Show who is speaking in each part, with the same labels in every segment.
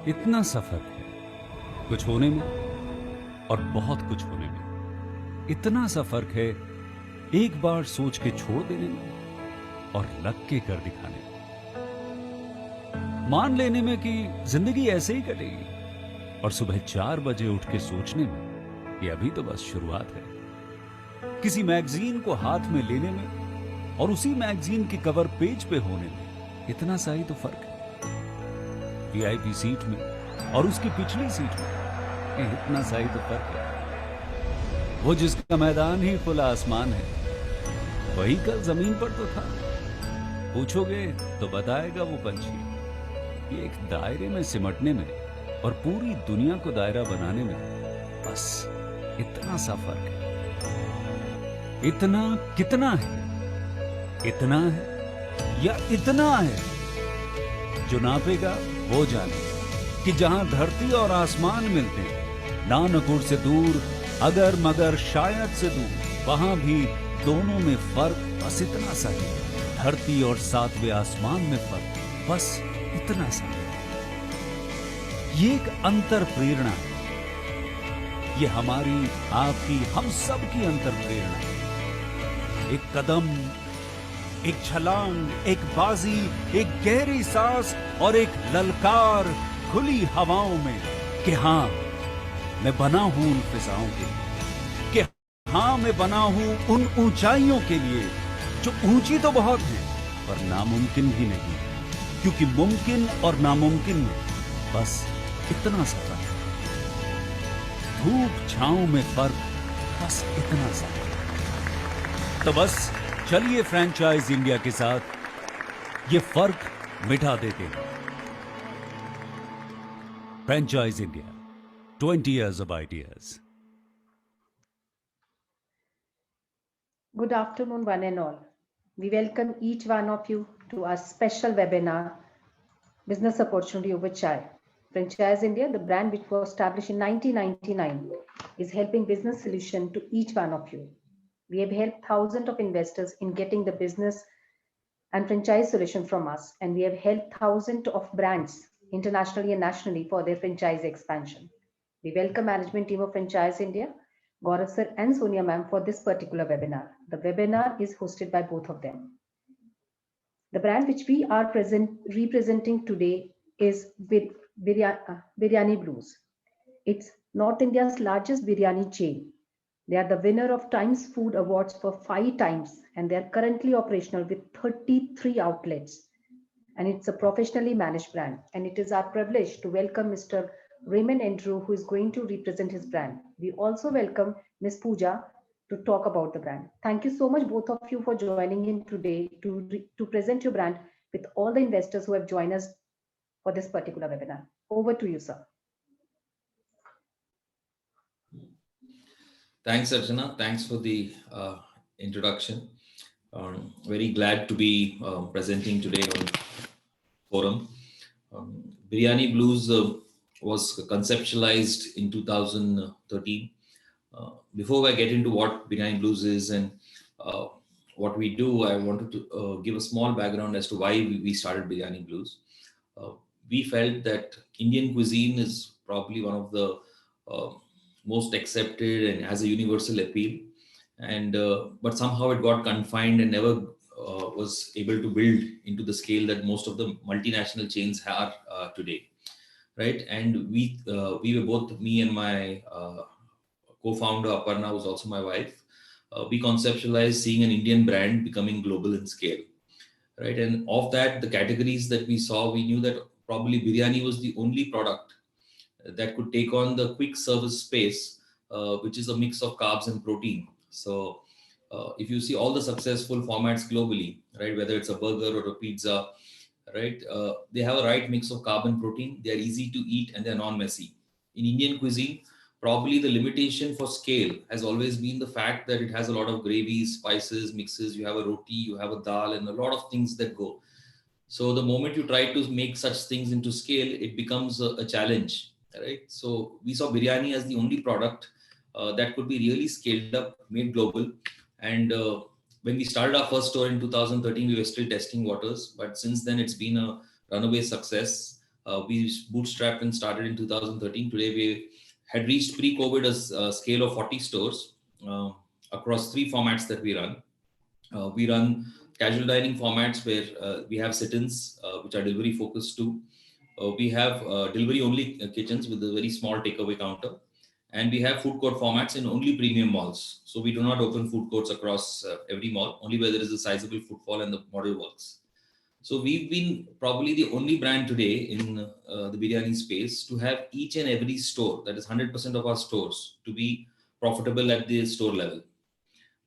Speaker 1: इतना सफर है कुछ होने में और बहुत कुछ होने में। इतना सा फर्क है एक बार सोच के छोड़ देने में और लग के कर दिखाने में। मान लेने में कि जिंदगी ऐसे ही कटेगी और सुबह 4 बजे उठ के सोचने में कि अभी तो बस शुरुआत है। किसी मैगजीन को हाथ में लेने में और उसी मैगजीन की कवर पेज पे होने में इतना सा ही तो फर्क है। वीआईपी सीट में और उसकी पिछली सीट में इतना सा ही तो फर्क है। वो जिसका मैदान ही खुला आसमान है वही कल जमीन पर तो था। पूछोगे तो बताएगा वो पंछी कि एक दायरे में सिमटने में और पूरी दुनिया को दायरा बनाने में बस इतना सा फर्क है। इतना कितना है? इतना है या इतना है? जो नापेगा वो जाने कि जहां धरती और आसमान मिलते हैं, नानकुर से दूर, अगर मगर शायद से दूर, वहां भी दोनों में फर्क बस इतना सा है। धरती और 7वें आसमान में फर्क बस इतना सा है। ये एक अंतर प्रेरणा है। ये हमारी, आपकी, हम सब की अंतर प्रेरणा है। एक कदम, एक छलांग, एक बाजी, एक गहरी सांस और एक ललकार खुली हवाओं में कि हाँ मैं बना हूं उन फिजाओं के लिए, कि हाँ मैं बना हूं उन ऊंचाइयों के लिए जो ऊंची तो बहुत है पर नामुमकिन भी नहीं, क्योंकि मुमकिन और नामुमकिन में बस इतना सा फर्क है। धूप छांव में फर्क बस इतना सा है। तो बस चलिए फ्रेंचाइज इंडिया के साथ ये फर्क मिटा देते हैं। Franchise India, 20 years of ideas.
Speaker 2: Good afternoon, one and all. We welcome each one of you to our special webinar, Business Opportunity Over Chai. Franchise India, the brand which was established in 1999, is helping business solution to each one of you. We have helped thousands of investors in getting the business and franchise solution from us, and we have helped thousands of brands internationally and nationally for their franchise expansion. We welcome management team of Franchise India, Gaurav sir and Sonia ma'am for this particular webinar. The webinar is hosted by both of them. The brand which we are representing today is Biryani Blues. It's North India's largest biryani chain. They are the winner of Times Food Awards for 5 times, and they are currently operational with 33 outlets. And it's a professionally managed brand. And it is our privilege to welcome Mr. Raymond Andrew, who is going to represent his brand. We also welcome Ms. Pooja to talk about the brand. Thank you so much, both of you, for joining in today to present your brand with all the investors who have joined us for this particular webinar. Over to you, sir.
Speaker 3: Thanks, Archana. Thanks for the introduction. Very glad to be presenting today on forum. Biryani Blues was conceptualized in 2013. Before I get into what Biryani Blues is and what we do, I wanted to give a small background as to why we started Biryani Blues. We felt that Indian cuisine is probably one of the most accepted and has a universal appeal, and but somehow it got confined and never was able to build into the scale that most of the multinational chains are today, right? And we were both, me and my co-founder Aparna, who's also my wife, we conceptualized seeing an Indian brand becoming global in scale, right? And of that, the categories that we saw, we knew that probably biryani was the only product that could take on the quick service space, which is a mix of carbs and protein. So if you see all the successful formats globally, right, whether it's a burger or a pizza, right, they have a right mix of carb and protein. They're easy to eat and they're non-messy. In Indian cuisine, probably the limitation for scale has always been the fact that it has a lot of gravies, spices, mixes. You have a roti, you have a dal, and a lot of things that go. So the moment you try to make such things into scale, it becomes a challenge, right? So we saw biryani as the only product that could be really scaled up, made global. And when we started our first store in 2013, we were still testing waters. But since then, it's been a runaway success. We bootstrapped and started in 2013. Today we had reached pre-COVID a scale of 40 stores across 3 formats that we run. We run casual dining formats where we have sit-ins, which are delivery focused too. We have delivery only kitchens with a very small takeaway counter. And we have food court formats in only premium malls. So we do not open food courts across every mall, only where there is a sizable footfall and the model works. So we've been probably the only brand today in the biryani space to have each and every store, that is 100% of our stores, to be profitable at the store level,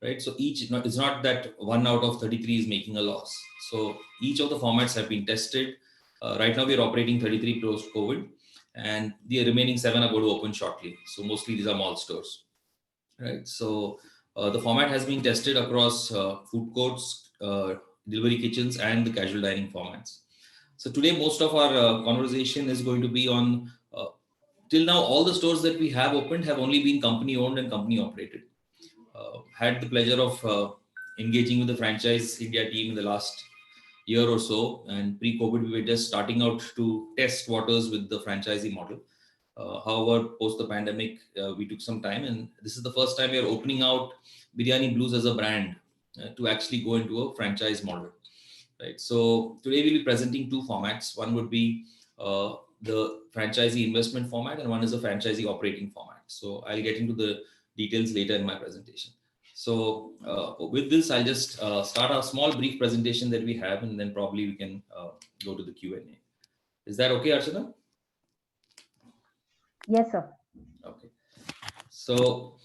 Speaker 3: right? So it's not that 1 out of 33 is making a loss. So each of the formats have been tested. Right now we're operating 33 post-COVID, and the remaining 7 are going to open shortly. So mostly these are mall stores, right? So the format has been tested across food courts, delivery kitchens, and the casual dining formats. So today, most of our conversation is going to be on, till now, all the stores that we have opened have only been company owned and company operated. Had the pleasure of engaging with the franchise India team in the last year or so, and pre-COVID, we were just starting out to test waters with the franchisee model. However, post the pandemic, we took some time, and this is the first time we are opening out Biryani Blues as a brand to actually go into a franchise model, right? So today we'll be presenting 2 formats. One would be the franchisee investment format, and one is a franchisee operating format. So I'll get into the details later in my presentation. So with this, I'll just start a small brief presentation that we have, and then probably we can go to the Q&A. Is that okay, Archana?
Speaker 2: Yes, sir.
Speaker 3: Okay. So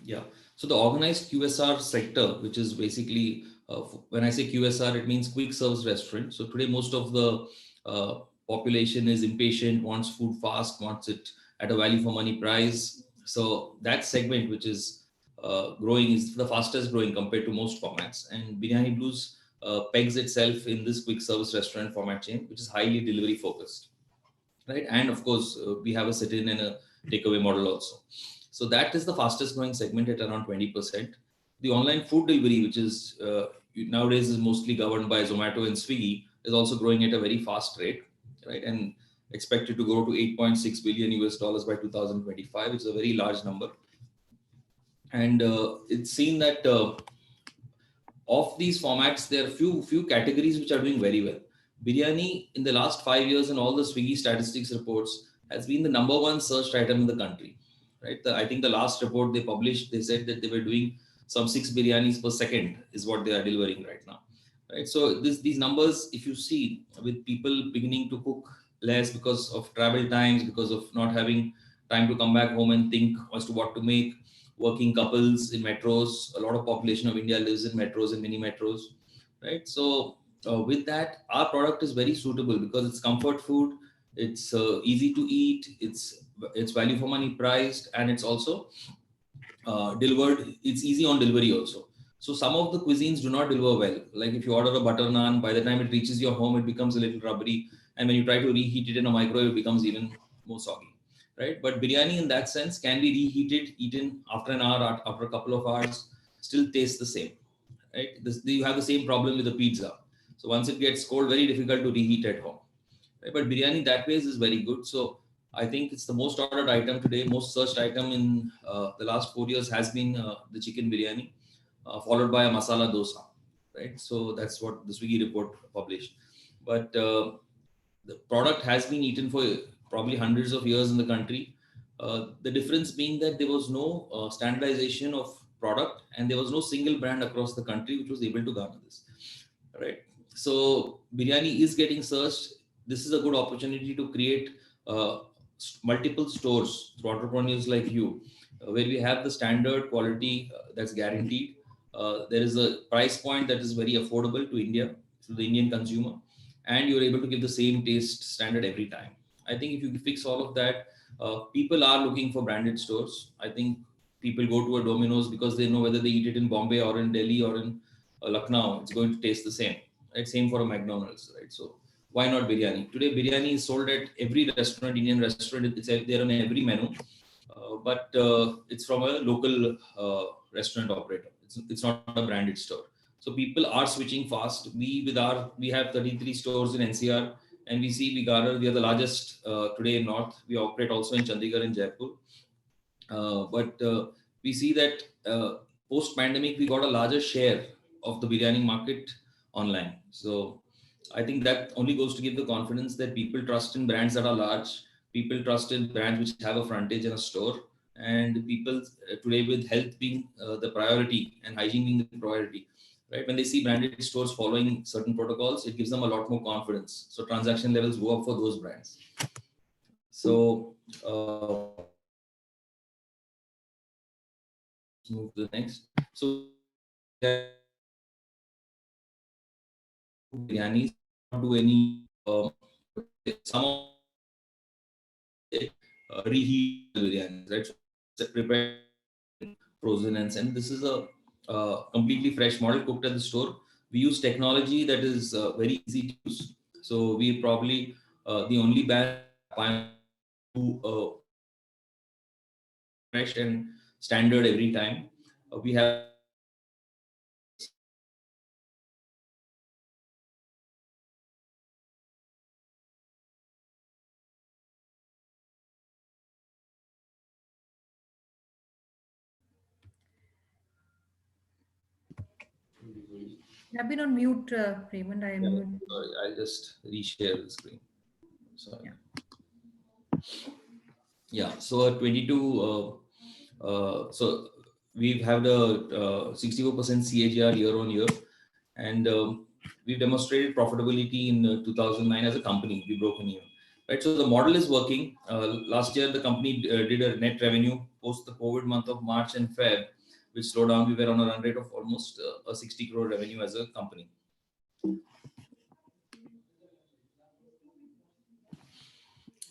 Speaker 3: yeah, so the organized QSR sector, which is basically, when I say QSR, it means quick service restaurant. So today, most of the population is impatient, wants food fast, wants it at a value for money price. So that segment, which is growing, is the fastest growing compared to most formats. And Biryani Blues pegs itself in this quick service restaurant format chain, which is highly delivery focused, right? And of course, we have a sit-in and a takeaway model also. So that is the fastest growing segment at around 20%. The online food delivery, which is nowadays is mostly governed by Zomato and Swiggy, is also growing at a very fast rate, right? And expected to grow to $8.6 billion US by 2025, which is a very large number. And it's seen that of these formats, there are few categories which are doing very well. Biryani in the last 5 years in all the Swiggy statistics reports has been the #1 searched item in the country, right? I think the last report they published, they said that they were doing some 6 biryanis per second is what they are delivering right now, right? So these numbers, if you see, with people beginning to cook less because of travel times, because of not having time to come back home and think as to what to make, working couples in metros, a lot of population of India lives in metros and mini metros, right? So with that, our product is very suitable because it's comfort food, it's easy to eat, it's value for money priced, and it's also delivered. It's easy on delivery also. So some of the cuisines do not deliver well. Like if you order a butter naan, by the time it reaches your home, it becomes a little rubbery, and when you try to reheat it in a microwave, it becomes even more soggy, right? But biryani in that sense can be reheated, eaten after an hour, after a couple of hours, still tastes the same, right? You have the same problem with the pizza. So once it gets cold, very difficult to reheat at home, right? But biryani that way is very good. So I think it's the most ordered item today, most searched item in the last 4 years has been the chicken biryani, followed by a masala dosa, right? So that's what the Swiggy report published. But the product has been eaten for probably hundreds of years in the country. The difference being that there was no standardization of product, and there was no single brand across the country which was able to garner this, right? So biryani is getting searched. This is a good opportunity to create multiple stores through entrepreneurs like you, where we have the standard quality that's guaranteed. There is a price point that is very affordable to India, to the Indian consumer, and you're able to give the same taste standard every time. I think if you fix all of that, people are looking for branded stores. I think people go to a Domino's because they know whether they eat it in Bombay or in Delhi or in Lucknow, it's going to taste the same, right? Same for a McDonald's, right? So why not biryani? Today, biryani is sold at every restaurant, Indian restaurant. It's there on every menu, but it's from a local restaurant operator. It's not a branded store. So people are switching fast. We have 33 stores in NCR, and we see we are the largest today in North. We operate also in Chandigarh and Jaipur. But we see that post pandemic we got a larger share of the biryani market online. So I think that only goes to give the confidence that people trust in brands that are large. People trust in brands which have a frontage in a store, and people today with health being the priority and hygiene being the priority, right? When they see branded stores following certain protocols, it gives them a lot more confidence. So transaction levels go up for those brands. So move to the next. So biryanis do any some reheat biryanis, right? So prepare frozen and send. This is a completely fresh model cooked at the store. We use technology that is very easy to use. So we probably the only brand to fresh and standard every time. We have
Speaker 4: You have been on mute, Raymond. I
Speaker 3: yeah,
Speaker 4: am.
Speaker 3: sorry, I'll just reshare the screen. Sorry. Yeah. So 22. So we've had a 64% CAGR year on year, and we've demonstrated profitability in 2009 as a company. We broke even, right? So the model is working. Last year, the company did a net revenue post the COVID month of March and Feb, which slowed down. We were on a run rate of almost a 60 crore revenue as a company.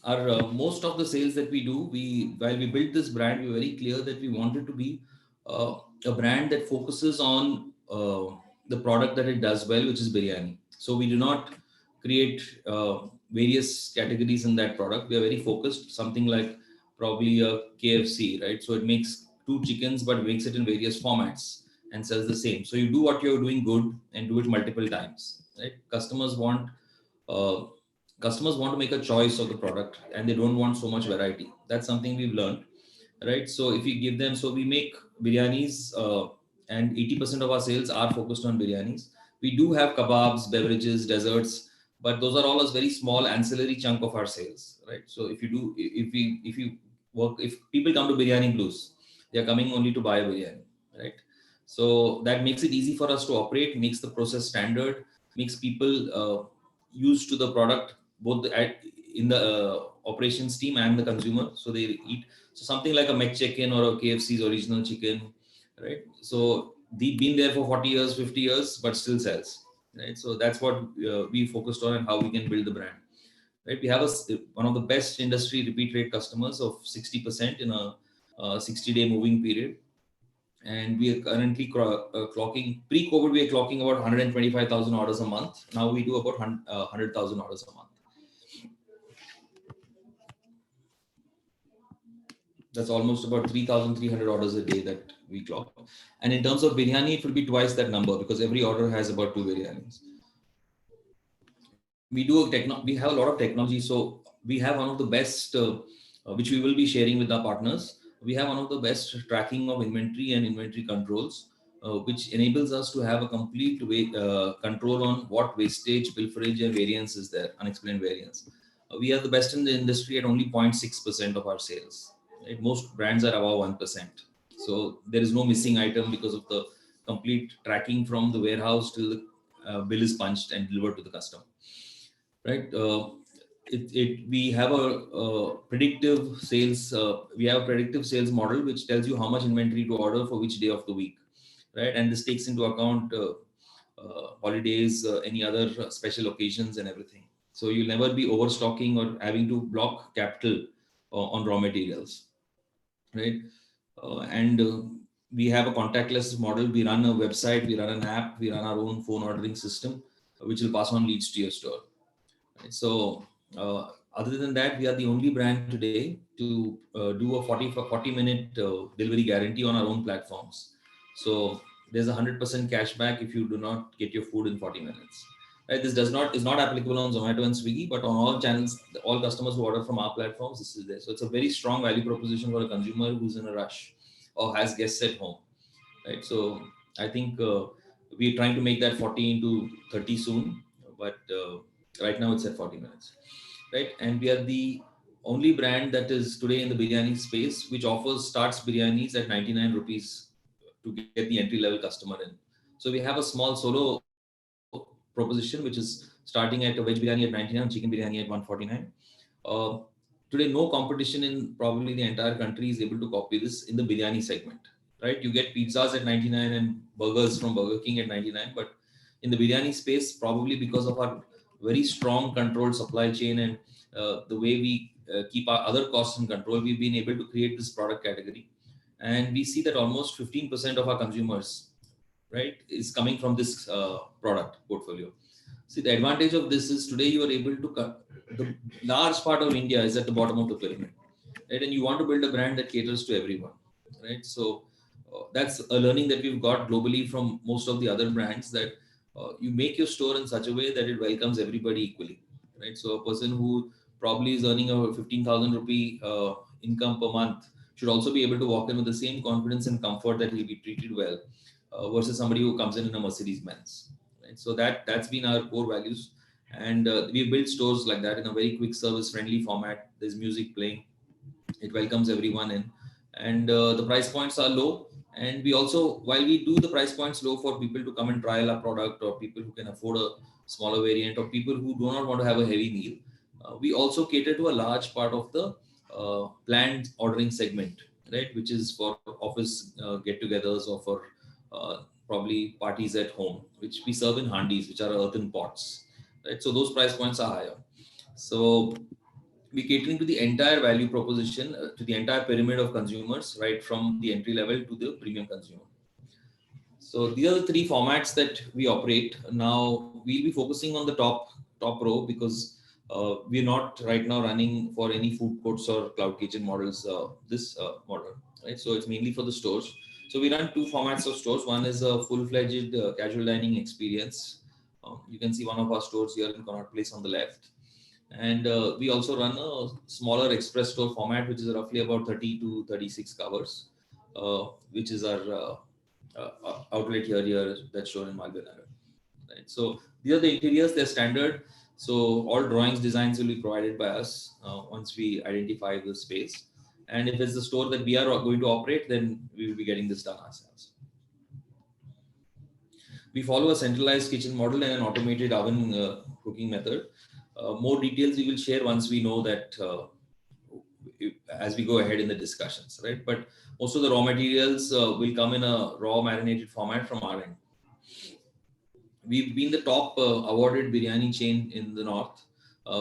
Speaker 3: Our most of the sales that we do, while we built this brand, we were very clear that we wanted to be a brand that focuses on the product that it does well, which is biryani. So we do not create various categories in that product. We are very focused, something like probably a KFC, right? So it makes two chickens but makes it in various formats and sells the same. So you do what you're doing good and do it multiple times, right? Uh, customers want to make a choice of the product, and they don't want so much variety. That's something we've learned, right? So if we give them, so we make biryanis, and 80% of our sales are focused on biryanis. We do have kebabs, beverages, desserts, but those are all a very small ancillary chunk of our sales, right? So if people come to Biryani Blues, they are coming only to buy a biryani, right? So that makes it easy for us to operate, makes the process standard, makes people used to the product, both in the operations team and the consumer. So they eat. So something like a McChicken or a KFC's original chicken, right? So they've been there for 40 years, 50 years, but still sells, right? So that's what we focused on and how we can build the brand, right? We have one of the best industry repeat rate customers of 60% in a 60-day moving period. And we are currently clocking, pre-COVID, we are clocking about 125,000 orders a month. Now we do about 100,000 orders a month. That's almost about 3,300 orders a day that we clock. And in terms of biryani, it will be twice that number because every order has about 2 biryanis. We have a lot of technology. So we have one of the best, which we will be sharing with our partners. We have one of the best tracking of inventory and inventory controls, which enables us to have a complete control on what wastage, pilferage, and variance is there, unexplained variance. We are the best in the industry at only 0.6% of our sales. Right? Most brands are above 1%. So there is no missing item because of the complete tracking from the warehouse till the bill is punched and delivered to the customer. Right? We have a predictive sales. We have a predictive sales model which tells you how much inventory to order for which day of the week, right? And this takes into account holidays, any other special occasions, and everything. So you'll never be overstocking or having to block capital on raw materials, right? And we have a contactless model. We run a website, we run an app, we run our own phone ordering system, which will pass on leads to your store. Right? So other than that, we are the only brand today to do a 40 minute delivery guarantee on our own platforms. So there's 100% cashback if you do not get your food in 40 minutes. Right? This is not applicable on Zomato and Swiggy, but on all channels, all customers who order from our platforms, this is there. So it's a very strong value proposition for a consumer who's in a rush or has guests at home. Right? So I think we're trying to make that 40 into 30 soon, but right now it's at 40 minutes. Right? And we are the only brand that is today in the biryani space, which starts biryanis at 99 rupees to get the entry level customer in. So we have a small solo proposition, which is starting at a veg biryani at 99, chicken biryani at 149. Today, no competition in probably the entire country is able to copy this in the biryani segment, right? You get pizzas at 99 and burgers from Burger King at 99, but in the biryani space, probably because of our very strong controlled supply chain and the way we keep our other costs in control, we've been able to create this product category. And we see that almost 15% of our consumers, right, is coming from this product portfolio. See, the advantage of this is today you are able to the large part of India is at the bottom of the pyramid, right? And you want to build a brand that caters to everyone, right? So that's a learning that we've got globally from most of the other brands, that you make your store in such a way that it welcomes everybody equally, right? So a person who probably is earning a 15,000 rupee income per month should also be able to walk in with the same confidence and comfort that he'll be treated well versus somebody who comes in a Mercedes Benz. Right? So that's been our core values, and we build stores like that in a very quick service friendly format. There's music playing, it welcomes everyone in, and the price points are low. And we also, while we do the price points low for people to come and trial our product, or people who can afford a smaller variant, or people who do not want to have a heavy meal, we also cater to a large part of the planned ordering segment, right, which is for office get-togethers or for probably parties at home, which we serve in handis, which are earthen pots, right? So those price points are higher. So we catering to the entire value proposition, to the entire pyramid of consumers, right from the entry level to the premium consumer. So these are the three formats that we operate. Now we'll be focusing on the top row, because we're not right now running for any food courts or cloud kitchen models, this model, right? So it's mainly for the stores. So we run two formats of stores. One is a full-fledged casual dining experience. You can see one of our stores here in Connaught Place on the left. And we also run a smaller express store format, which is roughly about 30 to 36 covers, which is our outlet here that's shown in Malviya Nagar. Right? So these are the interiors, they're standard. So all drawings, designs will be provided by us once we identify the space. And if it's the store that we are going to operate, then we will be getting this done ourselves. We follow a centralized kitchen model and an automated oven cooking method. More details we will share once we know that as we go ahead in the discussions, right? But most of the raw materials will come in a raw marinated format from our end. We've been the top awarded biryani chain in the north.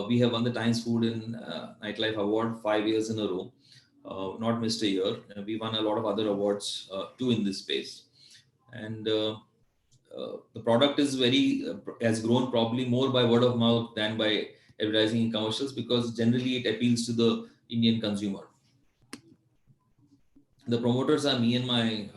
Speaker 3: We have won the Times Food and Nightlife Award 5 years in a row. Not missed a year. We won a lot of other awards too in this space. And the product is has grown probably more by word of mouth than by advertising in commercials, because generally it appeals to the Indian consumer. The promoters are me and my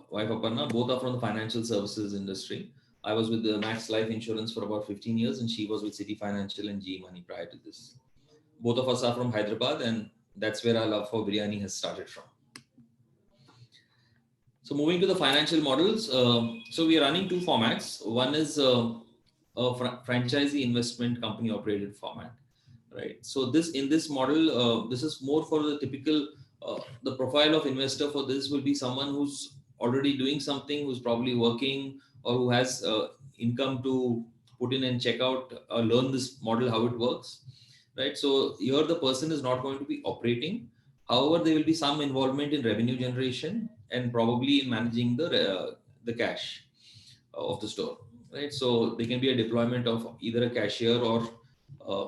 Speaker 3: wife Aparna. Both are from the financial services industry. I was with the Max Life Insurance for about 15 years, and she was with City Financial and GE Money prior to this. Both of us are from Hyderabad, and that's where our love for biryani has started from. So moving to the financial models, so we are running two formats. One is a franchisee investment company operated format, right? So in this model, this is more for the typical, the profile of investor for this will be someone who's already doing something, who's probably working, or who has income to put in and check out or learn this model, how it works, right? So here the person is not going to be operating. However, there will be some involvement in revenue generation and probably in managing the cash of the store, right? So there can be a deployment of either a cashier or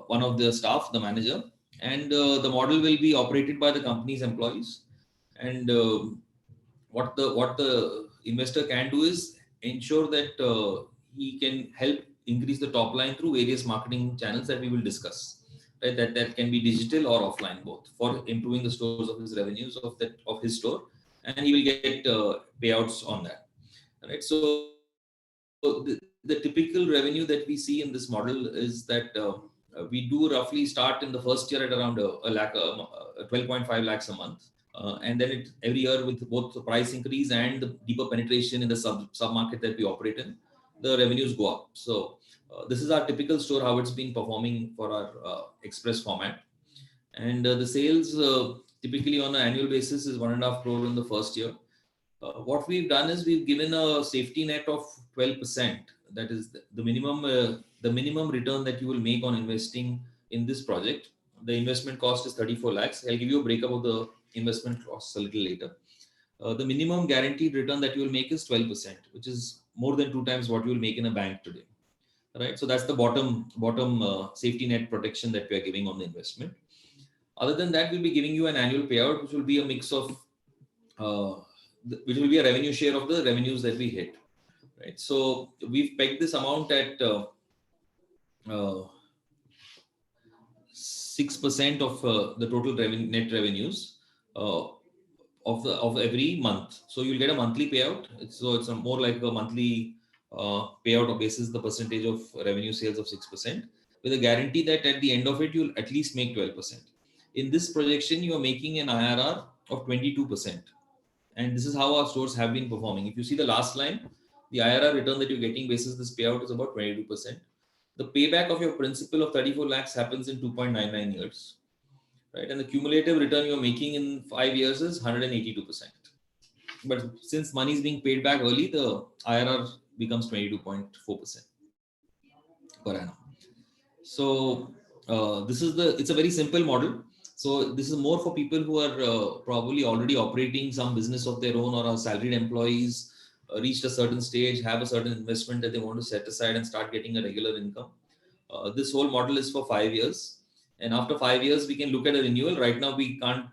Speaker 3: one of the staff, the manager, and the model will be operated by the company's employees. And what the investor can do is ensure that he can help increase the top line through various marketing channels that we will discuss. Right? That can be digital or offline, both, for improving the stores of his revenues of his store, and he will get payouts on that. right? So the typical revenue that we see in this model is that we do roughly start in the first year at around a lakh, 12.5 lakhs a month. And then every year with both the price increase and the deeper penetration in the sub market that we operate in, the revenues go up. So this is our typical store, how it's been performing for our express format. And the sales typically on an annual basis is 1.5 crore in the first year. What we've done is we've given a safety net of 12%. That is the minimum return that you will make on investing in this project. The investment cost is 34 lakhs. I'll give you a breakup of the investment costs a little later. The minimum guaranteed return that you will make is 12%, which is more than 2 times what you will make in a bank today. Right. So that's the bottom safety net protection that we are giving on the investment. Other than that, we'll be giving you an annual payout, which will be a mix of which will be a revenue share of the revenues that we hit, right? So we've pegged this amount at 6% of the total net revenues of every month. So you'll get a monthly payout. So it's more like a monthly payout of basis the percentage of revenue sales of 6%, with a guarantee that at the end of it you'll at least make 12%. In this projection, you are making an IRR of 22%. And this is how our stores have been performing. If you see the last line, the IRR return that you're getting basis this payout is about 22%. The payback of your principal of 34 lakhs happens in 2.99 years, right? And the cumulative return you're making in 5 years is 182%. But since money is being paid back early, the IRR becomes 22.4% per annum. So it's a very simple model. So this is more for people who are probably already operating some business of their own or are salaried employees, reached a certain stage, have a certain investment that they want to set aside and start getting a regular income. This whole model is for 5 years. And after 5 years, we can look at a renewal. Right now, we can't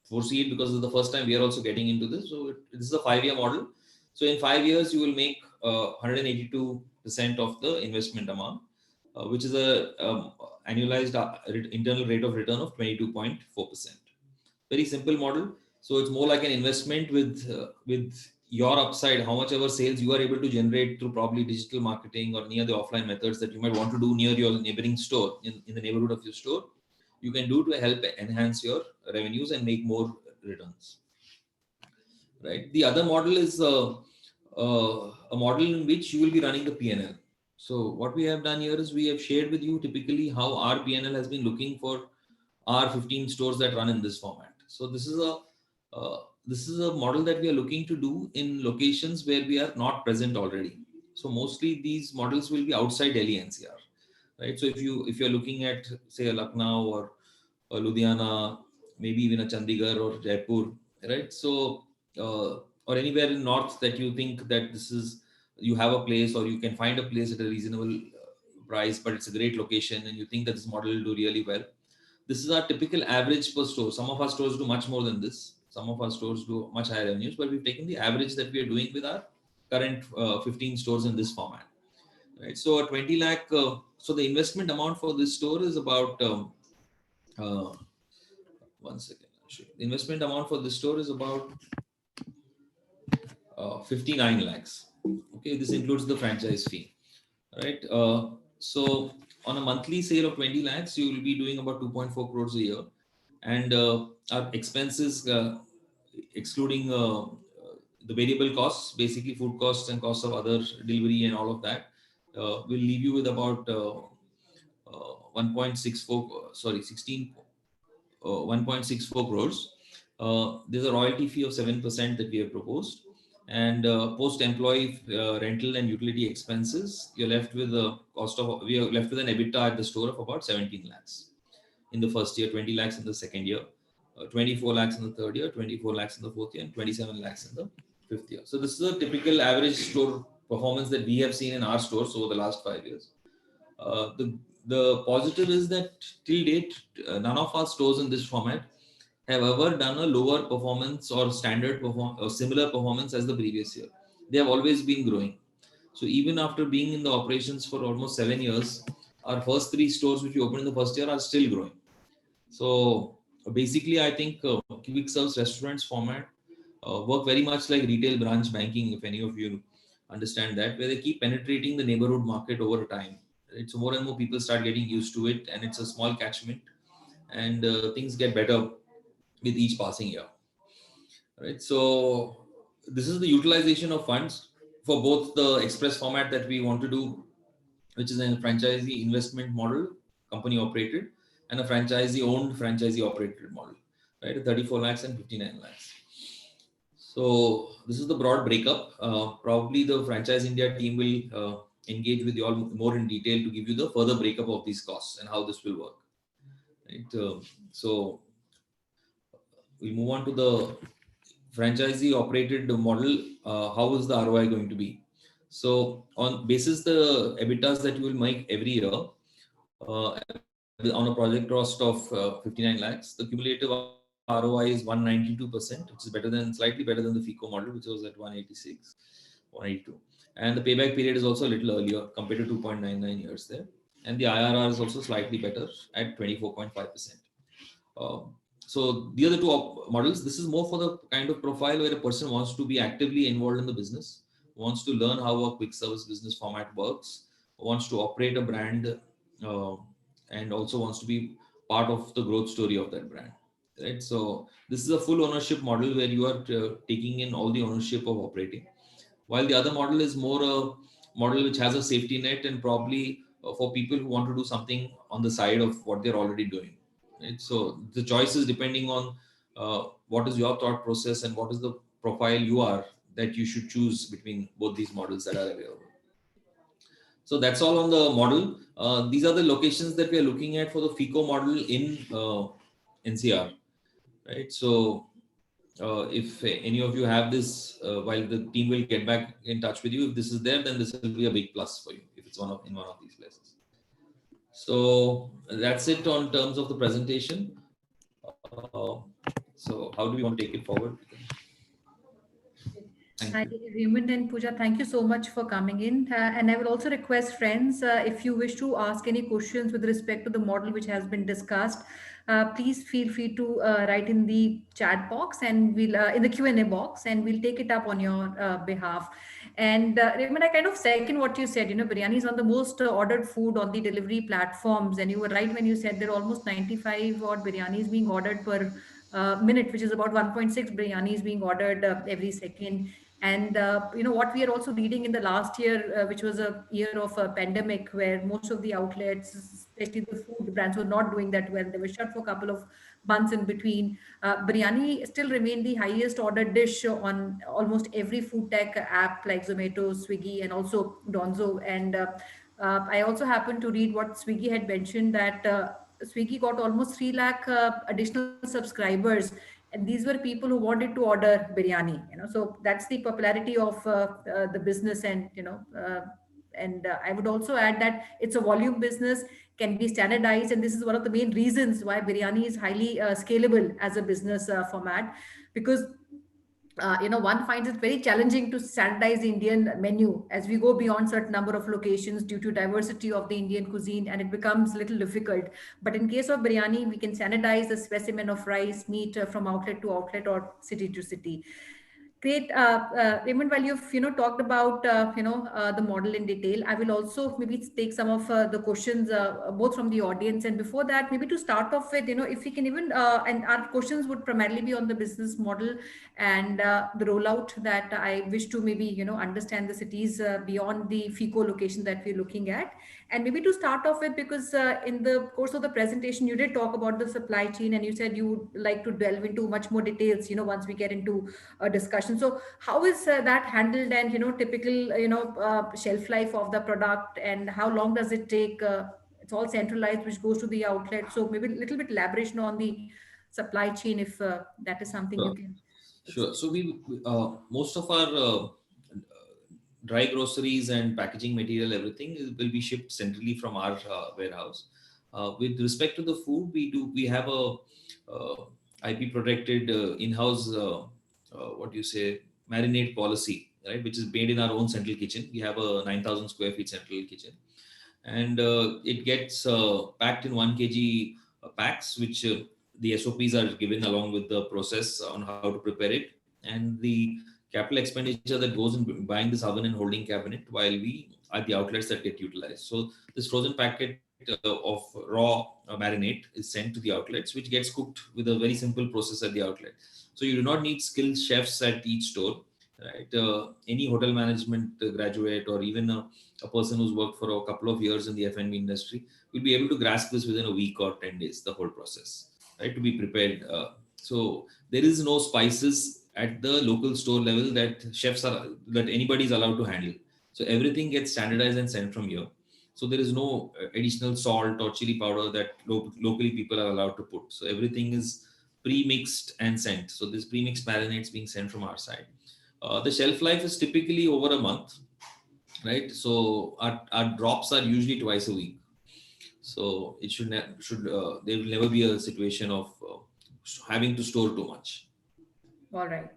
Speaker 3: foresee it because it's the first time we are also getting into this. So this is a 5-year model. So in 5 years, you will make 182% of the investment amount, which is a annualized internal rate of return of 22.4%. Very simple model. So it's more like an investment with your upside, how much ever sales you are able to generate through probably digital marketing or near the offline methods that you might want to do near your neighboring store, in the neighborhood of your store, you can do to help enhance your revenues and make more returns. Right. The other model is a model in which you will be running the P&L. So what we have done here is we have shared with you typically how our P&L has been looking for our 15 stores that run in this format. So this is a model that we are looking to do in locations where we are not present already. So mostly these models will be outside Delhi NCR, right? So if you're looking at say a Lucknow or Ludhiana, maybe even a Chandigarh or Jaipur, right? So or anywhere in north that you think that you have a place or you can find a place at a reasonable price, but it's a great location and you think that this model will do really well. This is our typical average per store. Some of our stores do much more than this. Some of our stores do much higher revenues, but we've taken the average that we are doing with our current 15 stores in this format. Right. So a 20 lakh, so the investment amount for this store is about, one second. The investment amount for this store is about 59 lakhs. Okay, this includes the franchise fee, right? So on a monthly sale of 20 lakhs, you will be doing about 2.4 crores a year. And our expenses, excluding the variable costs, basically food costs and costs of other delivery and all of that, will leave you with about 1.64 crores. There's a royalty fee of 7% that we have proposed. And post-employee rental and utility expenses, we are left with an EBITDA at the store of about 17 lakhs in the first year, 20 lakhs in the second year, 24 lakhs in the third year, 24 lakhs in the fourth year, and 27 lakhs in the fifth year. So this is a typical average store performance that we have seen in our stores over the last 5 years. The positive is that till date, none of our stores in this format have ever done a lower performance or similar performance as the previous year. They have always been growing. So even after being in the operations for almost 7 years, our first 3 stores which we opened in the first year are still growing. So basically, I think quick service restaurants format work very much like retail branch banking, if any of you understand that, where they keep penetrating the neighborhood market over time. It's more and more people start getting used to it, and it's a small catchment, and things get better with each passing year. Right. So this is the utilization of funds for both the express format that we want to do, which is a franchisee investment model, company operated, and a franchisee owned, franchisee operated model, right? 34 lakhs and 59 lakhs. So this is the broad breakup. Probably the Franchise India team will engage with you all more in detail to give you the further breakup of these costs and how this will work. Right? So we move on to the franchisee operated model. How is the ROI going to be? So on basis the EBITDAs that you will make every year, on a project cost of 59 lakhs, the cumulative ROI is 192%, which is slightly better than the FICO model, which was at 186, 182. And the payback period is also a little earlier compared to 2.99 years there. And the IRR is also slightly better at 24.5%. So the other two models, this is more for the kind of profile where a person wants to be actively involved in the business, wants to learn how a quick service business format works, wants to operate a brand, and also wants to be part of the growth story of that brand. Right. So this is a full ownership model where you are taking in all the ownership of operating, while the other model is more a model which has a safety net and probably for people who want to do something on the side of what they're already doing. Right? So the choice is depending on what is your thought process and what is the profile you are, that you should choose between both these models that are available. So that's all on the model. These are the locations that we are looking at for the FICO model in NCR. Right. So if any of you have this, while the team will get back in touch with you, if this is there, then this will be a big plus for you if it's in one of these places. So that's it on terms of the presentation. So how do we want to take it forward?
Speaker 4: Hi, Raymond and Pooja, thank you so much for coming in. And I will also request friends, if you wish to ask any questions with respect to the model which has been discussed, please feel free to write in the chat box and we'll in the Q&A box, and we'll take it up on your behalf. And Raymond, I kind of second what you said. Biryani is on the most ordered food on the delivery platforms, and you were right when you said there are almost 95 odd biryanis being ordered per minute, which is about 1.6 biryanis being ordered every second. And what we are also reading in the last year, which was a year of a pandemic, where most of the outlets, especially the food brands, were not doing that well. They were shut for a couple of months in between. Biryani still remained the highest ordered dish on almost every food tech app like Zomato, Swiggy, and also Donzo. And I also happened to read what Swiggy had mentioned, that Swiggy got almost 3 lakh additional subscribers, and these were people who wanted to order biryani. So that's the popularity of the business. And I would also add that it's a volume business, can be standardized, and this is one of the main reasons why biryani is highly scalable as a business format, because one finds it very challenging to standardize the Indian menu as we go beyond certain number of locations due to diversity of the Indian cuisine, and it becomes a little difficult. But in case of biryani, we can standardize the specimen of rice, meat from outlet to outlet or city to city. Great. Raymond, while you've talked about the model in detail, I will also maybe take some of the questions both from the audience. And before that, maybe to start off with, if we can even and our questions would primarily be on the business model and the rollout that I wish to maybe understand the cities beyond the FICO location that we're looking at. And maybe to start off with, because in the course of the presentation, you did talk about the supply chain, and you said you would like to delve into much more details, once we get into a discussion. So how is that handled, and, typical, shelf life of the product, and how long does it take? It's all centralized, which goes to the outlet. So maybe a little bit elaboration on the supply chain, if that is something you can.
Speaker 3: Sure. So we most of our dry groceries and packaging material, everything will be shipped centrally from our warehouse. With respect to the food, we have a IP protected in-house marinade policy, right, which is made in our own central kitchen. We have a 9,000 square feet central kitchen, and it gets packed in 1 kg packs, which the SOPs are given along with the process on how to prepare it. and the capital expenditure that goes in buying this oven and holding cabinet, while we are the outlets that get utilized. So this frozen packet of raw marinade is sent to the outlets, which gets cooked with a very simple process at the outlet. So you do not need skilled chefs at each store, right? Any hotel management graduate or even a person who's worked for a couple of years in the F&B industry will be able to grasp this within a week or 10 days, the whole process, right? To be prepared. So there is no spices at the local store level that anybody is allowed to handle. So everything gets standardized and sent from here. So there is no additional salt or chili powder that locally people are allowed to put. So everything is pre-mixed and sent. So this pre-mixed marinades being sent from our side. The shelf life is typically over a month, right? So our drops are usually twice a week. So it there will never be a situation of having to store too much.
Speaker 4: All right,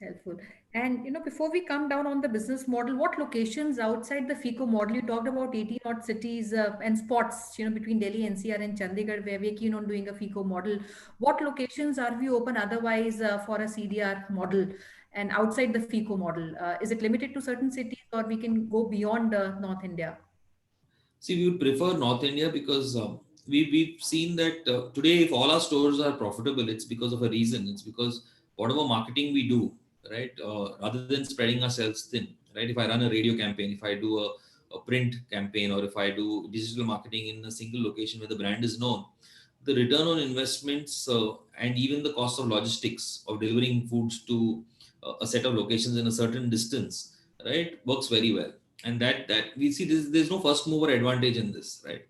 Speaker 4: helpful. And before we come down on the business model, what locations outside the FICO model? You talked about 18 odd cities and spots, between Delhi, NCR, and Chandigarh, where we're keen on doing a FICO model. What locations are we open otherwise for a CDR model? And outside the FICO model, is it limited to certain cities, or we can go beyond North India?
Speaker 3: See, we would prefer North India because we've seen that today, if all our stores are profitable, it's because of a reason. It's because whatever marketing we do, right, rather than spreading ourselves thin, right? If I run a radio campaign, if I do a print campaign, or if I do digital marketing in a single location where the brand is known, the return on investments and even the cost of logistics of delivering foods to a set of locations in a certain distance, right, works very well. And that we see there's no first mover advantage in this, right?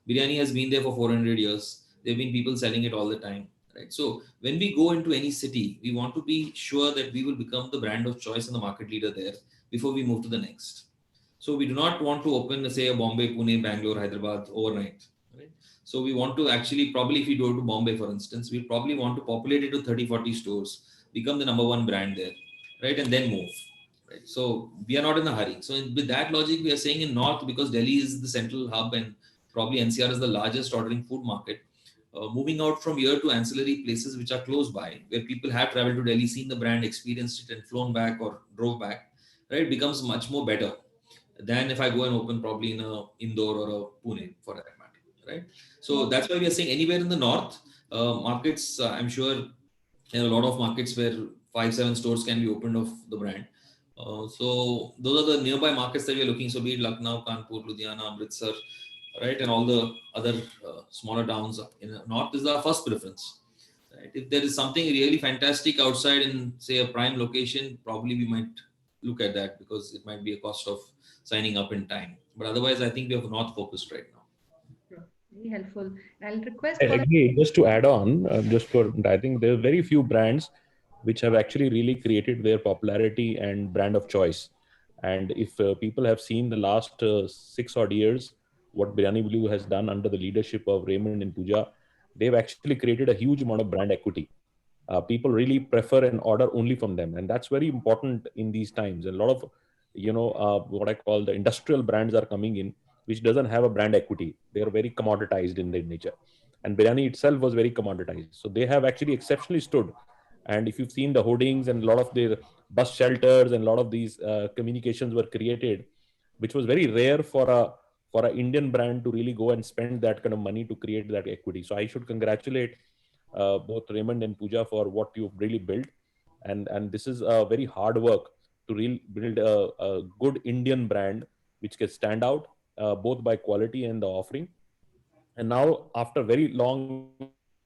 Speaker 3: Biryani has been there for 400 years. There have been people selling it all the time, right? So when we go into any city, we want to be sure that we will become the brand of choice and the market leader there before we move to the next. So we do not want to open, say, a Bombay, Pune, Bangalore, Hyderabad overnight, right? So we want to actually, probably if we go to Bombay, for instance, we probably want to populate it to 30, 40 stores, become the number one brand there, right? And then move, right? So we are not in a hurry. So with that logic, we are saying in North, because Delhi is the central hub and probably NCR is the largest ordering food market, moving out from here to ancillary places which are close by, where people have traveled to Delhi, seen the brand, experienced it, and flown back or drove back, right? Becomes much more better than if I go and open probably in a Indore or a Pune for that matter, right? So that's why we are saying anywhere in the north markets. I'm sure there are a lot of markets where 5-7 stores can be opened of the brand. So those are the nearby markets that we are looking. So be it Lucknow, Kanpur, Ludhiana, Amritsar, right, and all the other smaller towns in the north is our first preference. Right? If there is something really fantastic outside in, say, a prime location, probably we might look at that because it might be a cost of signing up in time. But otherwise, I think we are not focused right now.
Speaker 4: Sure. Very helpful. I'll request
Speaker 5: I
Speaker 4: for
Speaker 5: agree. Just to add on, I think there are very few brands which have actually really created their popularity and brand of choice. And if people have seen the last 6 odd years, what Biryani Blue has done under the leadership of Raymond and Pooja, they've actually created a huge amount of brand equity. People really prefer and order only from them, and that's very important in these times. A lot of what I call the industrial brands are coming in, which doesn't have a brand equity. They are very commoditized in their nature, and biryani itself was very commoditized. So they have actually exceptionally stood. And if you've seen the hoardings and a lot of their bus shelters and a lot of these communications were created, which was very rare for a Indian brand to really go and spend that kind of money to create that equity. So I should congratulate both Raymond and Pooja for what you've really built. And this is a very hard work to really build a good Indian brand which can stand out both by quality and the offering. And now, after very long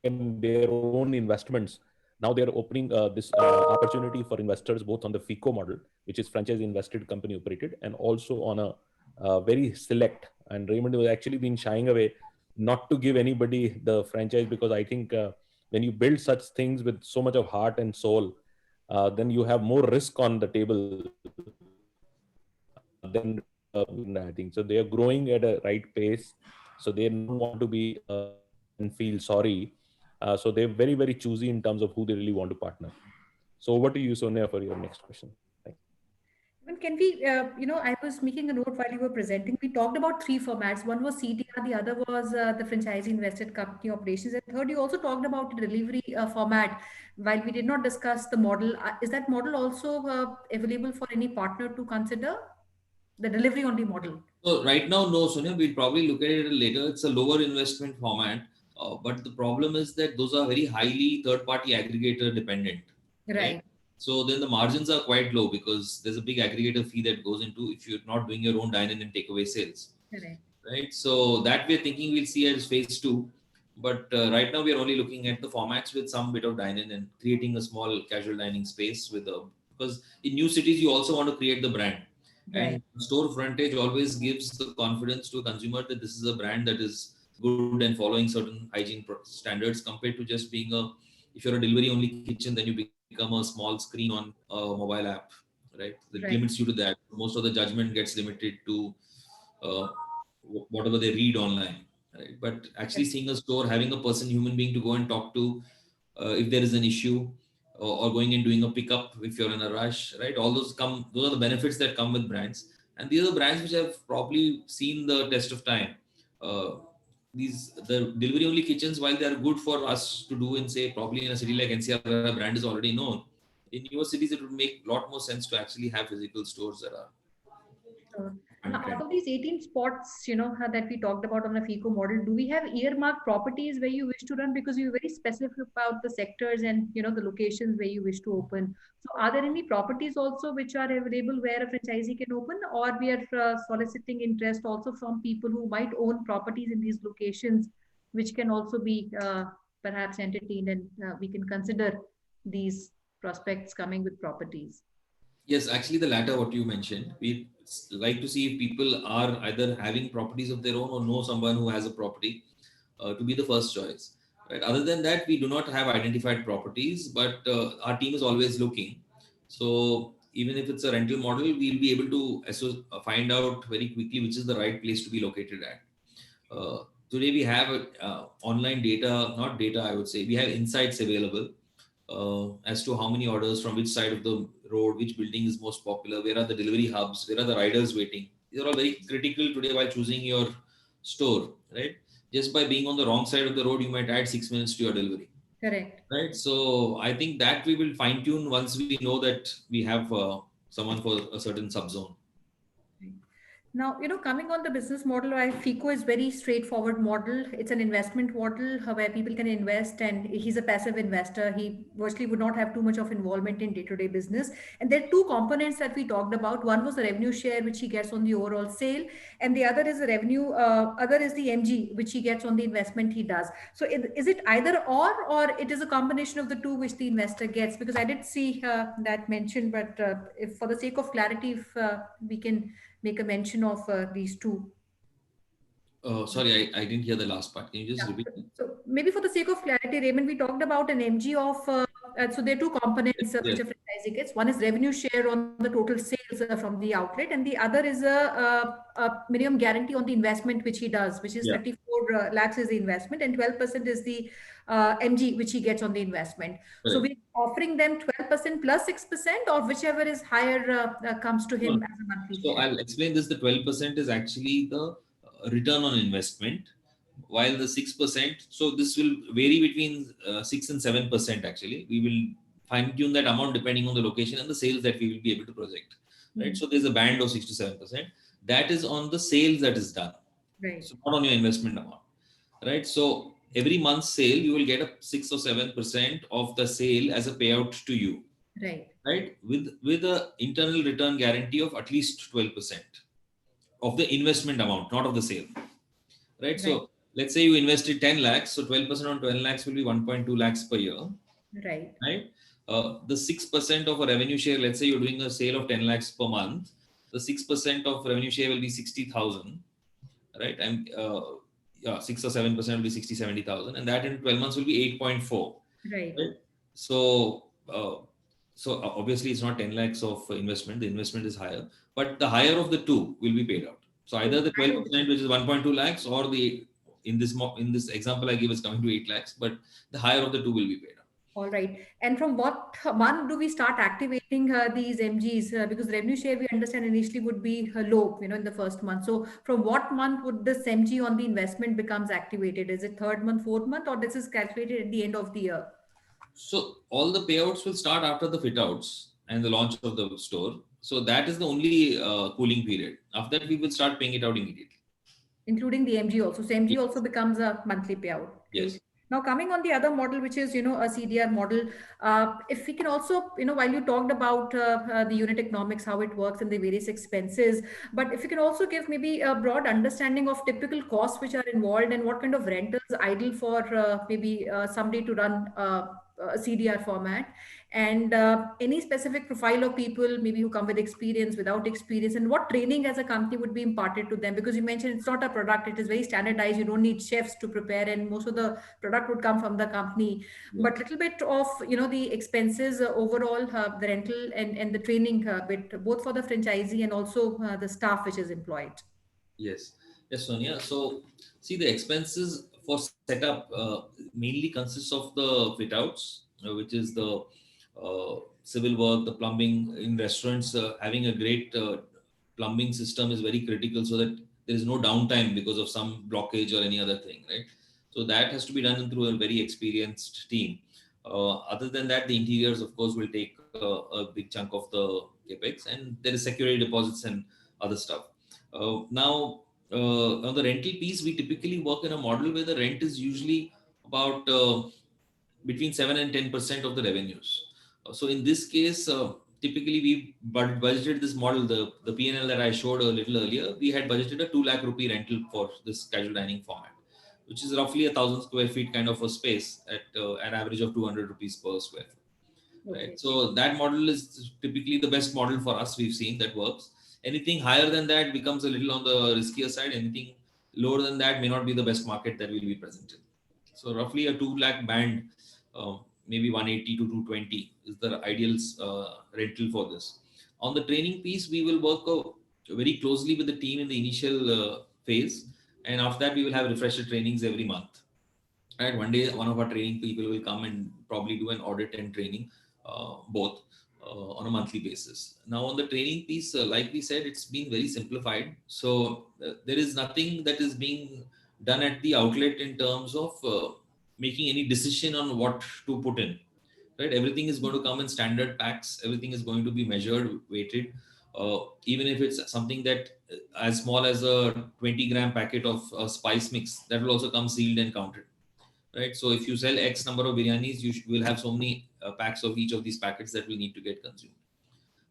Speaker 5: and their own investments, now they're opening this opportunity for investors both on the FICO model, which is franchise invested company operated, and also on a very select. And Raymond was actually been shying away not to give anybody the franchise, because I think when you build such things with so much of heart and soul, then you have more risk on the table than I think. So they are growing at a right pace. So they don't want to be and feel sorry. So they're very, very choosy in terms of who they really want to partner. So over to you, Sonia, for your next question.
Speaker 4: even can we, I was making a note while you were presenting. We talked about three formats. One was CTR, the other was the franchisee invested company operations, and third, you also talked about the delivery format. While we did not discuss the model, is that model also available for any partner to consider? The delivery only model.
Speaker 3: So right now, no, Sonia, we'll probably look at it later. It's a lower investment format. But the problem is that those are very highly third-party aggregator dependent.
Speaker 4: Right.
Speaker 3: So then the margins are quite low because there's a big aggregator fee that goes into if you're not doing your own dine-in and takeaway sales.
Speaker 4: Correct.
Speaker 3: Right. So that we're thinking we'll see as phase 2. But right now we're only looking at the formats with some bit of dine-in and creating a small casual dining space because in new cities you also want to create the brand.
Speaker 4: Right.
Speaker 3: And store frontage always gives the confidence to a consumer that this is a brand that is good and following certain hygiene standards compared to just being if you're a delivery only kitchen, then you become a small screen on a mobile app, right? That limits you to that. Most of the judgment gets limited to whatever they read online, right? But actually seeing a store, having a human being to go and talk to if there is an issue, or going and doing a pickup if you're in a rush, right? All those are the benefits that come with brands. And these are the brands which have probably seen the test of time. The delivery only kitchens, while they are good for us to do in, say, probably in a city like NCR where a brand is already known, in newer cities it would make a lot more sense to actually have physical stores that are
Speaker 4: Now, out of these 18 spots, that we talked about on the FICO model, do we have earmarked properties where you wish to run? Because you're very specific about the sectors and, the locations where you wish to open. So are there any properties also which are available where a franchisee can open, or we are soliciting interest also from people who might own properties in these locations, which can also be perhaps entertained, and we can consider these prospects coming with properties?
Speaker 3: Yes, actually the latter, what you mentioned. We like to see if people are either having properties of their own or know someone who has a property to be the first choice. Right. Other than that, we do not have identified properties, but our team is always looking. So even if it's a rental model, we'll be able to find out very quickly which is the right place to be located at. Today we have online data, not data, I would say. We have insights available as to how many orders from which side of the road, which building is most popular, where are the delivery hubs, where are the riders waiting. These are all very critical today while choosing your store, right? Just by being on the wrong side of the road, you might add 6 minutes to your delivery.
Speaker 4: Correct.
Speaker 3: Right. So I think that we will fine tune once we know that we have someone for a certain subzone.
Speaker 4: Now, coming on the business model, FICO is very straightforward model. It's an investment model where people can invest, and he's a passive investor. He virtually would not have too much of involvement in day-to-day business. And there are two components that we talked about. One was the revenue share, which he gets on the overall sale. And the other is the other is the MG, which he gets on the investment he does. So is it either or it is a combination of the two which the investor gets? Because I did see that mentioned, but if for the sake of clarity, if we can make a mention of these two.
Speaker 3: Sorry, I didn't hear the last part. Can you just repeat?
Speaker 4: So maybe for the sake of clarity, Raymond, we talked about an MG of, so there are two components which a franchisee gets. One is revenue share on the total sales from the outlet, and the other is a minimum guarantee on the investment which he does, which is 34 lakhs is the investment, and 12% is the MG which he gets on the investment. Right. So we're offering them 12% plus 6%, or whichever is higher comes to him as a monthly share.
Speaker 3: I'll explain this. The 12% is actually the return on investment, while the 6%, so this will vary between 6 and 7% actually. We will fine tune that amount depending on the location and the sales that we will be able to project. Right. So there's a band of 6 to 7%. That is on the sales that is done.
Speaker 4: Right.
Speaker 3: So not on your investment amount. Right. So every month's sale, you will get a 6 or 7% of the sale as a payout to you.
Speaker 4: Right.
Speaker 3: Right. With a internal return guarantee of at least 12% of the investment amount, not of the sale. Right. So let's say you invested 10 lakhs. So 12% on 12 lakhs will be 1.2 lakhs per year.
Speaker 4: Right.
Speaker 3: Right. The 6% of a revenue share, let's say you're doing a sale of 10 lakhs per month. The 6% of revenue share will be 60,000. Right. And 6 or 7% will be 60, 70,000. And that in 12 months will be 8.4.
Speaker 4: Right.
Speaker 3: So, so obviously it's not 10 lakhs of investment. The investment is higher, but the higher of the two will be paid out. So either the 12%, which is 1.2 lakhs, or in this example I give is coming to 8 lakhs, but the higher of the two will be paid out.
Speaker 4: All right. And from what month do we start activating these MGs? Because revenue share we understand initially would be low, in the first month. So from what month would this MG on the investment becomes activated? Is it third month, fourth month, or this is calculated at the end of the year?
Speaker 3: So all the payouts will start after the fit outs and the launch of the store. So that is the only cooling period. After that, we will start paying it out immediately.
Speaker 4: Including the MG also. So MG
Speaker 3: Yes.
Speaker 4: also becomes a monthly payout.
Speaker 3: Yes.
Speaker 4: Great. Now coming on the other model, which is a CDR model, if we can also while you talked about the unit economics, how it works and the various expenses, but if you can also give maybe a broad understanding of typical costs which are involved and what kind of rentals idle for maybe somebody to run a CDR format, and any specific profile of people maybe who come with experience, without experience, and what training as a company would be imparted to them, because you mentioned it's not a product, it is very standardized, you don't need chefs to prepare, and most of the product would come from the company.
Speaker 3: Yeah.
Speaker 4: But little bit of the expenses overall, the rental and the training bit, both for the franchisee and also the staff which is employed.
Speaker 3: Yes. Yes, Sonia. So see, the expenses for setup mainly consists of the fit outs, which is the civil work, the plumbing in restaurants. Having a great plumbing system is very critical so that there is no downtime because of some blockage or any other thing, right? So that has to be done through a very experienced team. Other than that, the interiors, of course, will take a big chunk of the capex, and there is security deposits and other stuff. Now, on the rental piece, we typically work in a model where the rent is usually about between 7 and 10% of the revenues. So in this case, typically we budgeted this model, the P&L that I showed a little earlier, we had budgeted a 2 lakh rupee rental for this casual dining format, which is roughly 1,000 square feet kind of a space at an average of 200 rupees per square foot.
Speaker 4: Okay.
Speaker 3: Right. So that model is typically the best model for us. We've seen that works. Anything higher than that becomes a little on the riskier side. Anything lower than that may not be the best market that will be present in. So roughly a 2 lakh band, maybe 180 to 220 is the ideal rental for this. On the training piece, we will work very closely with the team in the initial phase. And after that, we will have refresher trainings every month. Right. One day, one of our training people will come and probably do an audit and training, both on a monthly basis. Now, on the training piece, like we said, it's been very simplified. So there is nothing that is being done at the outlet in terms of making any decision on what to put in. Right. Everything is going to come in standard packs. Everything is going to be measured, weighted. Even if it's something that as small as a 20-gram packet of spice mix, that will also come sealed and counted. Right. So if you sell X number of biryanis, you will have so many packs of each of these packets that will need to get consumed.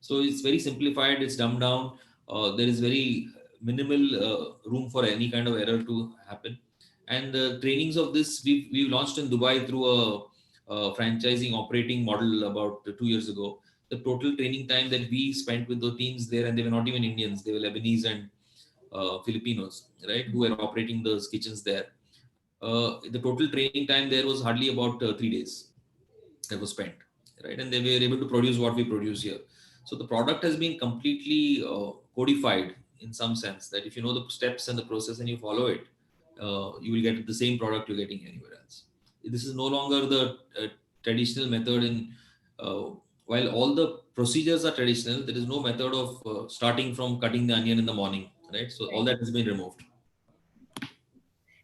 Speaker 3: So it's very simplified. It's dumbed down. There is very minimal room for any kind of error to happen. And the trainings of this, we've launched in Dubai through a franchising operating model about 2 years ago. The total training time that we spent with the teams there, and they were not even Indians, they were Lebanese and Filipinos, right, who were operating those kitchens there. The total training time there was hardly about 3 days that was spent, right? And they were able to produce what we produce here. So the product has been completely codified in some sense, that if you know the steps and the process and you follow it, you will get the same product you're getting anywhere else. This is no longer the traditional method while all the procedures are traditional, there is no method of starting from cutting the onion in the morning, right? So all that has been removed.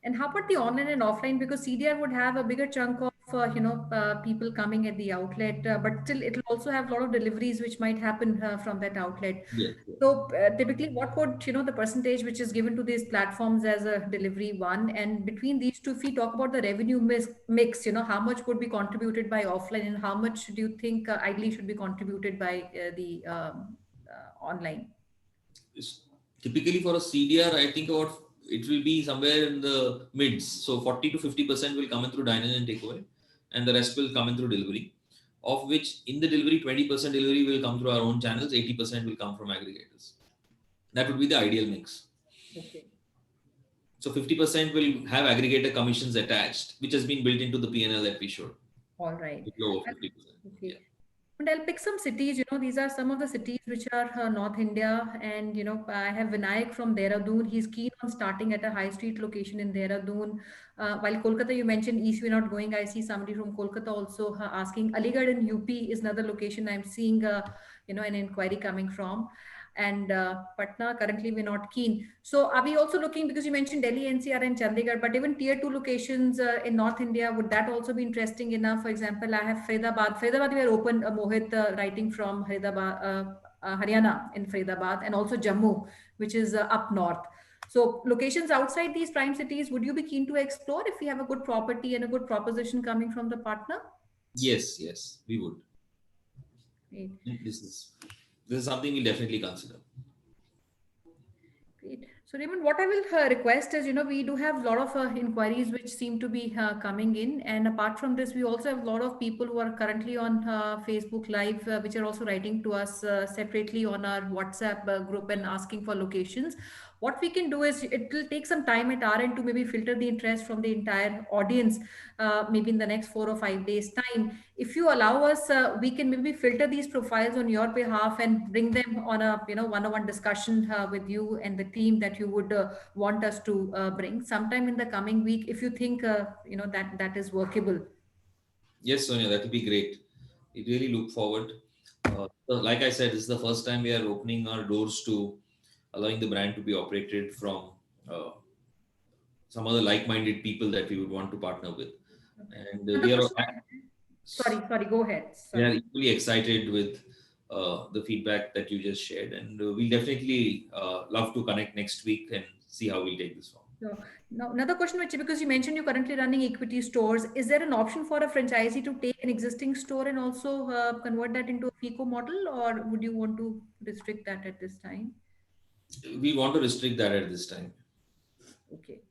Speaker 4: And how about the online and offline? Because CDR would have a bigger chunk of people coming at the outlet, but still it will also have a lot of deliveries which might happen from that outlet.
Speaker 3: Yes.
Speaker 4: So typically, what would the percentage which is given to these platforms as a delivery one, and between these two, if we talk about the revenue mix, how much would be contributed by offline, and how much do you think ideally should be contributed by the online?
Speaker 3: Typically for a CDR, I think about it will be somewhere in the mids. So 40 to 50% will come in through dine-in and takeaway, and the rest will come in through delivery. Of which, in the delivery, 20% delivery will come through our own channels, 80% will come from aggregators. That would be the ideal mix.
Speaker 4: Okay.
Speaker 3: So 50% will have aggregator commissions attached, which has been built into the P&L that we showed.
Speaker 4: All right.
Speaker 3: Low of 50%.
Speaker 4: Okay.
Speaker 3: Yeah.
Speaker 4: And I'll pick some cities, these are some of the cities which are North India. And, I have Vinayak from Dehradun. He's keen on starting at a high street location in Dehradun. While Kolkata, you mentioned East, we're not going. I see somebody from Kolkata also asking. Aligarh in UP is another location I'm seeing, an inquiry coming from. And Patna, currently we're not keen. So are we also looking, because you mentioned Delhi, NCR and Chandigarh, but even tier 2 locations in North India, would that also be interesting enough? For example, I have Faridabad. Faridabad, we are open, Mohit writing from Faridabad, Haryana in Faridabad, and also Jammu, which is up north. So locations outside these prime cities, would you be keen to explore if we have a good property and a good proposition coming from the partner?
Speaker 3: Yes, yes, we would.
Speaker 4: Great.
Speaker 3: This is something we'll definitely consider.
Speaker 4: Great. So Raymond, what I will request is, we do have a lot of inquiries which seem to be coming in. And apart from this, we also have a lot of people who are currently on Facebook Live, which are also writing to us separately on our WhatsApp group and asking for locations. What we can do is, it will take some time at our end to maybe filter the interest from the entire audience, maybe in the next 4 or 5 days time. If you allow us, we can maybe filter these profiles on your behalf and bring them on a one-on-one discussion with you and the team that you would want us to bring sometime in the coming week, if you think that is workable.
Speaker 3: Yes, Sonia, that would be great. We really look forward. So like I said, this is the first time we are opening our doors to allowing the brand to be operated from some other like-minded people that we would want to partner with. And we are
Speaker 4: Sorry, go ahead.
Speaker 3: we are
Speaker 4: Sorry.
Speaker 3: equally excited with the feedback that you just shared, and we'll definitely love to connect next week and see how we'll take this forward.
Speaker 4: So now another question, which, because you mentioned you're currently running equity stores, is there an option for a franchisee to take an existing store and also convert that into a FICO model, or would you want to restrict that at this time?
Speaker 3: We want to restrict that at this time.
Speaker 4: Okay.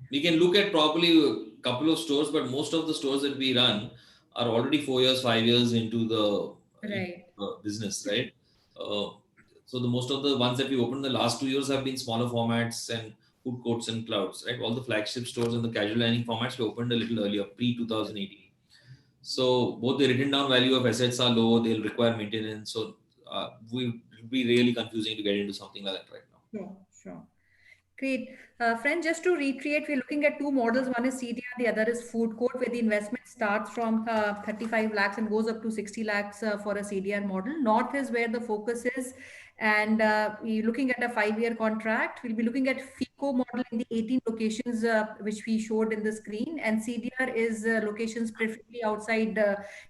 Speaker 3: We can look at probably a couple of stores, but most of the stores that we run are already 4 years, 5 years into the
Speaker 4: Right.
Speaker 3: business, right? So the most of the ones that we opened the last 2 years have been smaller formats and food courts and clouds, right? All the flagship stores and the casual dining formats we opened a little earlier, pre 2018. So both the written down value of assets are low; they'll require maintenance. So it will be really confusing to get into something like that right now.
Speaker 4: Sure. Great. Friends, just to reiterate, we're looking at two models. One is CDR, the other is food court, where the investment starts from 35 lakhs and goes up to 60 lakhs for a CDR model. North is where the focus is. And we're looking at a 5-year contract. We'll be looking at FICO model in the 18 locations which we showed in the screen. And CDR is locations preferably outside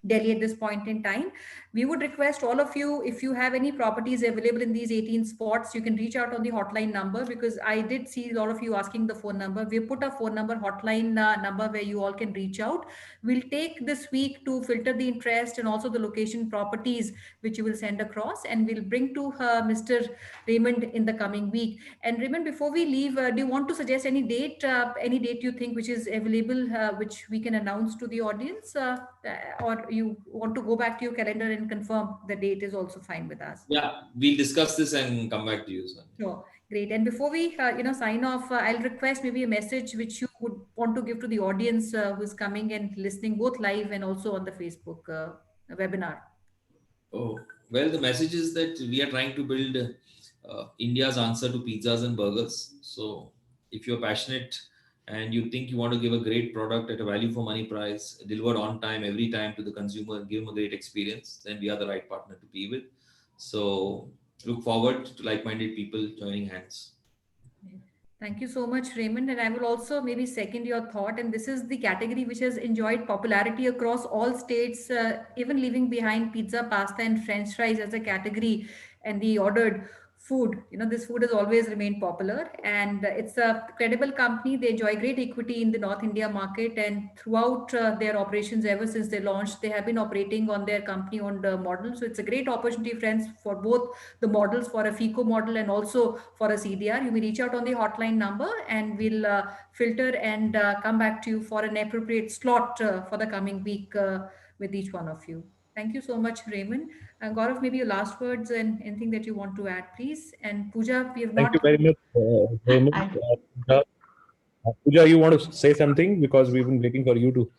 Speaker 4: Delhi at this point in time. We would request all of you, if you have any properties available in these 18 spots, you can reach out on the hotline number, because I did see a lot of you asking the phone number. We put a phone number, hotline number, where you all can reach out. We'll take this week to filter the interest and also the location properties which you will send across, and we'll bring to Mr. Raymond in the coming week. And Raymond, before we leave, do you want to suggest any date you think which is available, which we can announce to the audience, or you want to go back to your calendar and confirm the date is also fine with us?
Speaker 3: Yeah, we'll discuss this and come back to you, sir.
Speaker 4: Sure. Great. And before we, sign off, I'll request maybe a message which you would want to give to the audience who's coming and listening, both live and also on the Facebook webinar.
Speaker 3: Oh, well, the message is that we are trying to build India's answer to pizzas and burgers. So if you're passionate and you think you want to give a great product at a value for money price, delivered on time, every time to the consumer, and give them a great experience, then we are the right partner to be with. So look forward to like-minded people joining hands.
Speaker 4: Thank you so much, Raymond. And I will also maybe second your thought. And this is the category which has enjoyed popularity across all states, even leaving behind pizza, pasta, and French fries as a category and the ordered food. This food has always remained popular, and it's a credible company. They enjoy great equity in the North India market, and throughout their operations ever since they launched, they have been operating on their company-owned model. So it's a great opportunity, friends, for both the models, for a FICO model and also for a CDR. You may reach out on the hotline number, and we'll filter and come back to you for an appropriate slot for the coming week with each one of you. Thank you so much, Raymond. Gaurav, maybe your last words and anything that you want to add, please. And Pooja, we have not...
Speaker 5: Thank you very much, Raymond. Pooja, you want to say something? Because we've been waiting for you to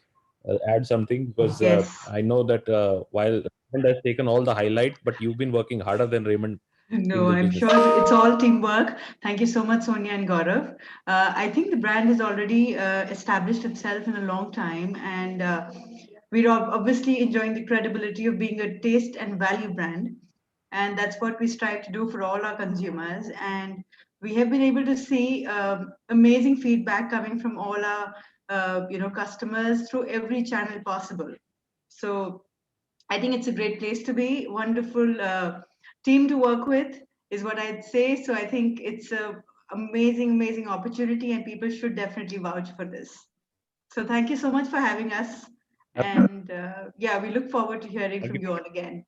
Speaker 5: add something, because
Speaker 6: Yes.
Speaker 5: I know that while Raymond has taken all the highlight, but you've been working harder than Raymond.
Speaker 6: No,
Speaker 5: this
Speaker 6: I'm
Speaker 5: business.
Speaker 6: sure it's all teamwork. Thank you so much, Sonia and Gaurav. I think the brand has already established itself in a long time, and we're obviously enjoying the credibility of being a taste and value brand. And that's what we strive to do for all our consumers. And we have been able to see amazing feedback coming from all our customers through every channel possible. So I think it's a great place to be. Wonderful team to work with is what I'd say. So I think it's a amazing opportunity, and people should definitely vouch for this. So thank you so much for having us, and yeah, we look forward to hearing from you all again.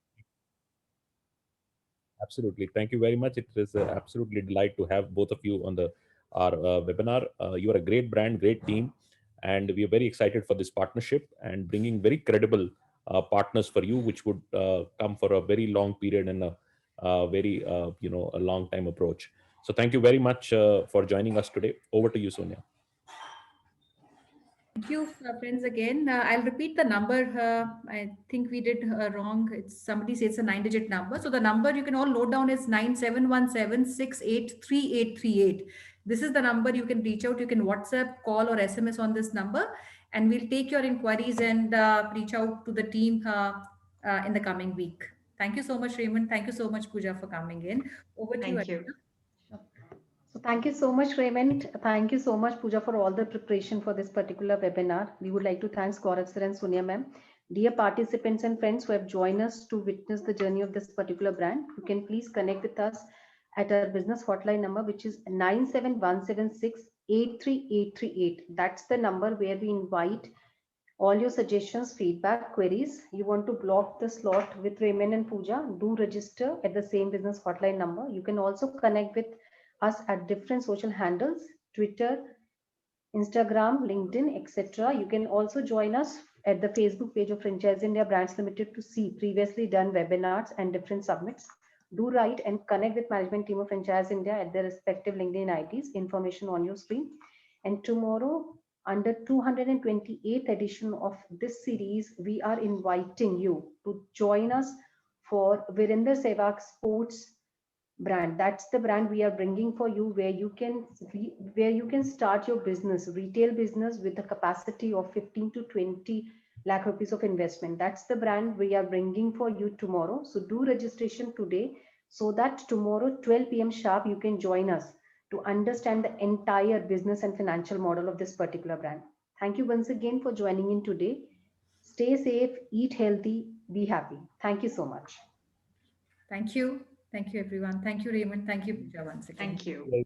Speaker 5: Absolutely. Thank you very much. It is absolutely delight to have both of you on our webinar. You are a great brand, great team, and we are very excited for this partnership and bringing very credible partners for you, which would come for a very long period and a very a long time approach. So thank you very much for joining us today. Over to you, Sonia.
Speaker 4: Thank you, friends, again. I'll repeat the number. I think we did wrong. Somebody says it's a 9-digit number. So the number you can all note down is 9717683838. This is the number you can reach out. You can WhatsApp, call, or SMS on this number, and we'll take your inquiries and reach out to the team in the coming week. Thank you so much, Raymond. Thank you so much, Pooja, for coming in. Over to you.
Speaker 6: Thank you.
Speaker 2: So thank you so much, Raymond. Thank you so much, Pooja, for all the preparation for this particular webinar. We would like to thank Gaurav sir and Sonia ma'am. Dear participants and friends who have joined us to witness the journey of this particular brand, you can please connect with us at our business hotline number, which is 97176-83838. That's the number where we invite all your suggestions, feedback, queries. You want to block the slot with Raymond and Pooja, do register at the same business hotline number. You can also connect with us at different social handles, Twitter, Instagram, LinkedIn, etc. You can also join us at the Facebook page of Franchise India Brands Limited to see previously done webinars and different summits. Do write and connect with management team of Franchise India at their respective LinkedIn IDs, information on your screen. And tomorrow, under 228th edition of this series, we are inviting you to join us for Virender Sehwag Sports brand. That's the brand we are bringing for you, where you can start your business, retail business, with a capacity of 15 to 20 lakh rupees of investment. That's the brand we are bringing for you tomorrow. So do registration today, so that tomorrow 12 p.m. sharp you can join us to understand the entire business and financial model of this particular brand. Thank you once again for joining in today. Stay safe, eat healthy, be happy. Thank you so much.
Speaker 4: Thank you. Thank you, everyone. Thank you, Raymond. Thank you, Pooja, once again.
Speaker 6: Thank you.